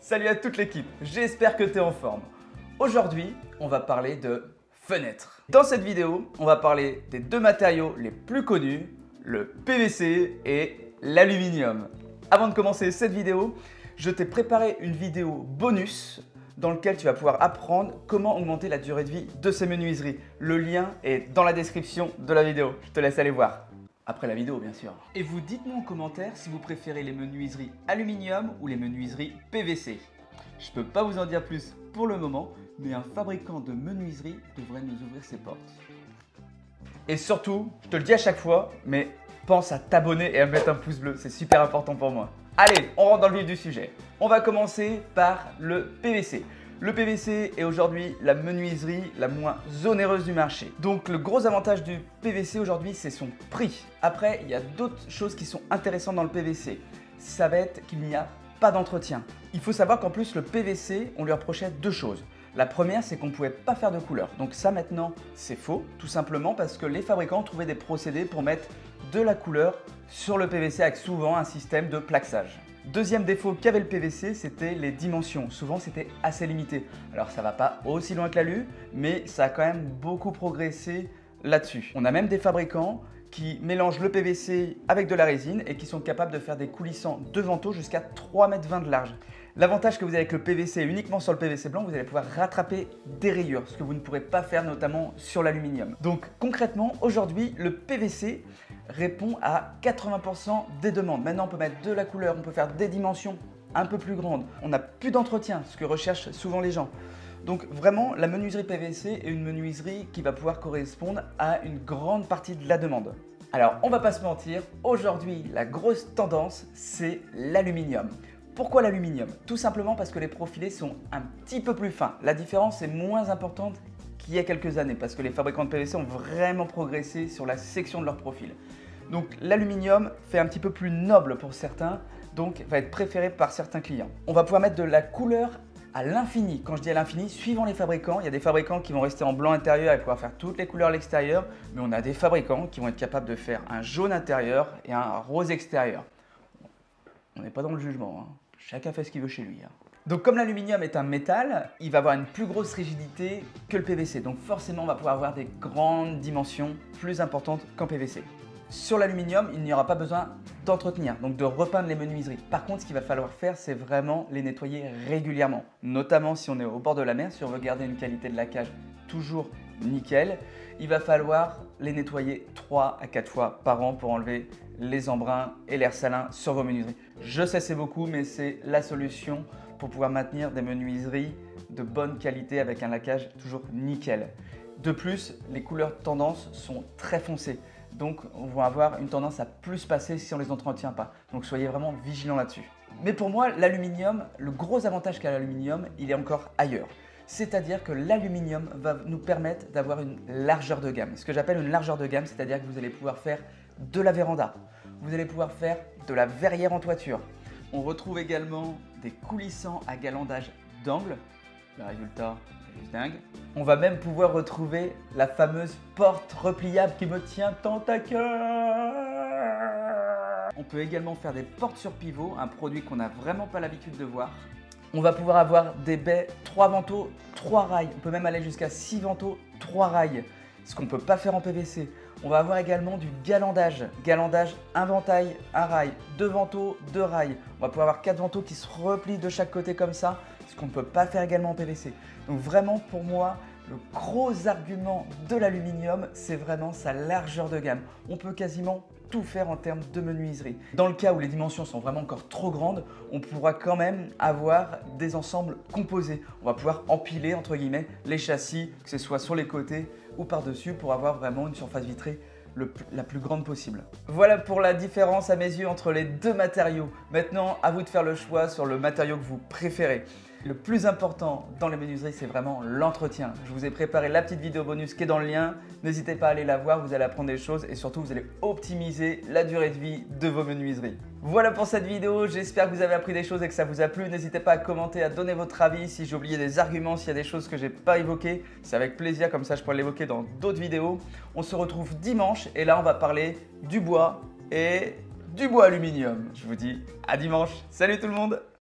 Salut à toute l'équipe, j'espère que tu es en forme. Aujourd'hui, on va parler de fenêtres. Dans cette vidéo, on va parler des deux matériaux les plus connus, le PVC et l'aluminium. Avant de commencer cette vidéo, je t'ai préparé une vidéo bonus dans laquelle tu vas pouvoir apprendre comment augmenter la durée de vie de ces menuiseries. Le lien est dans la description de la vidéo, je te laisse aller voir. Après la vidéo, bien sûr. Et vous dites-moi en commentaire si vous préférez les menuiseries aluminium ou les menuiseries PVC. Je peux pas vous en dire plus pour le moment, mais un fabricant de menuiserie devrait nous ouvrir ses portes. Et surtout, je te le dis à chaque fois, mais pense à t'abonner et à mettre un pouce bleu, c'est super important pour moi. Allez, on rentre dans le vif du sujet. On va commencer par le PVC. Le PVC est aujourd'hui la menuiserie la moins onéreuse du marché. Donc le gros avantage du PVC aujourd'hui, c'est son prix. Après, il y a d'autres choses qui sont intéressantes dans le PVC. Ça va être qu'il n'y a pas d'entretien. Il faut savoir qu'en plus, le PVC, on lui reprochait deux choses. La première, c'est qu'on ne pouvait pas faire de couleur. Donc ça maintenant, c'est faux, tout simplement parce que les fabricants trouvaient des procédés pour mettre de la couleur sur le PVC avec souvent un système de plaxage. Deuxième défaut qu'avait le PVC, c'était les dimensions. Souvent, c'était assez limité. Alors, ça ne va pas aussi loin que l'alu, mais ça a quand même beaucoup progressé là-dessus. On a même des fabricants qui mélangent le PVC avec de la résine et qui sont capables de faire des coulissants de vantaux jusqu'à 3,20 m de large. L'avantage que vous avez avec le PVC, uniquement sur le PVC blanc, vous allez pouvoir rattraper des rayures, ce que vous ne pourrez pas faire notamment sur l'aluminium. Donc concrètement, aujourd'hui, le PVC répond à 80% des demandes. Maintenant, on peut mettre de la couleur, on peut faire des dimensions un peu plus grandes. On n'a plus d'entretien, ce que recherchent souvent les gens. Donc vraiment, la menuiserie PVC est une menuiserie qui va pouvoir correspondre à une grande partie de la demande. Alors, on va pas se mentir, aujourd'hui, la grosse tendance, c'est l'aluminium. Pourquoi l'aluminium? Tout simplement parce que les profilés sont un petit peu plus fins. La différence est moins importante qu'il y a quelques années parce que les fabricants de PVC ont vraiment progressé sur la section de leur profil. Donc l'aluminium fait un petit peu plus noble pour certains, donc va être préféré par certains clients. On va pouvoir mettre de la couleur à l'infini. Quand je dis à l'infini, suivant les fabricants, il y a des fabricants qui vont rester en blanc intérieur et pouvoir faire toutes les couleurs à l'extérieur, mais on a des fabricants qui vont être capables de faire un jaune intérieur et un rose extérieur. On n'est pas dans le jugement, hein. Chacun fait ce qu'il veut chez lui, hein. Donc comme l'aluminium est un métal, il va avoir une plus grosse rigidité que le PVC. Donc forcément, on va pouvoir avoir des grandes dimensions plus importantes qu'en PVC. Sur l'aluminium, il n'y aura pas besoin d'entretenir, donc de repeindre les menuiseries. Par contre, ce qu'il va falloir faire, c'est vraiment les nettoyer régulièrement. Notamment si on est au bord de la mer, si on veut garder une qualité de laquage toujours nickel, il va falloir les nettoyer 3 à 4 fois par an pour enlever les embruns et l'air salin sur vos menuiseries. Je sais c'est beaucoup, mais c'est la solution pour pouvoir maintenir des menuiseries de bonne qualité avec un laquage toujours nickel. De plus, les couleurs tendance sont très foncées. Donc, on va avoir une tendance à plus passer si on ne les entretient pas. Donc, soyez vraiment vigilants là-dessus. Mais pour moi, l'aluminium, le gros avantage qu'a l'aluminium, il est encore ailleurs. C'est-à-dire que l'aluminium va nous permettre d'avoir une largeur de gamme. Ce que j'appelle une largeur de gamme, c'est-à-dire que vous allez pouvoir faire de la véranda. Vous allez pouvoir faire de la verrière en toiture. On retrouve également des coulissants à galandage d'angle. Le résultat est juste dingue. On va même pouvoir retrouver la fameuse porte repliable qui me tient tant à cœur. On peut également faire des portes sur pivot, un produit qu'on n'a vraiment pas l'habitude de voir. On va pouvoir avoir des baies 3 vantaux, 3 rails. On peut même aller jusqu'à 6 vantaux, 3 rails, ce qu'on ne peut pas faire en PVC. On va avoir également du galandage. Galandage, un ventail, un rail, 2 vantaux, 2 rails. On va pouvoir avoir 4 vantaux qui se replient de chaque côté comme ça, ce qu'on ne peut pas faire également en PVC. Donc vraiment pour moi, le gros argument de l'aluminium, c'est vraiment sa largeur de gamme. On peut quasiment tout faire en termes de menuiserie. Dans le cas où les dimensions sont vraiment encore trop grandes, on pourra quand même avoir des ensembles composés. On va pouvoir empiler entre guillemets les châssis, que ce soit sur les côtés ou par-dessus, pour avoir vraiment une surface vitrée la plus grande possible. Voilà pour la différence à mes yeux entre les deux matériaux. Maintenant, à vous de faire le choix sur le matériau que vous préférez. Le plus important dans les menuiseries, c'est vraiment l'entretien. Je vous ai préparé la petite vidéo bonus qui est dans le lien. N'hésitez pas à aller la voir, vous allez apprendre des choses et surtout vous allez optimiser la durée de vie de vos menuiseries. Voilà pour cette vidéo, j'espère que vous avez appris des choses et que ça vous a plu. N'hésitez pas à commenter, à donner votre avis. Si j'ai oublié des arguments, s'il y a des choses que j'ai pas évoquées, c'est avec plaisir, comme ça je pourrai l'évoquer dans d'autres vidéos. On se retrouve dimanche et là on va parler du bois et du bois aluminium. Je vous dis à dimanche. Salut tout le monde!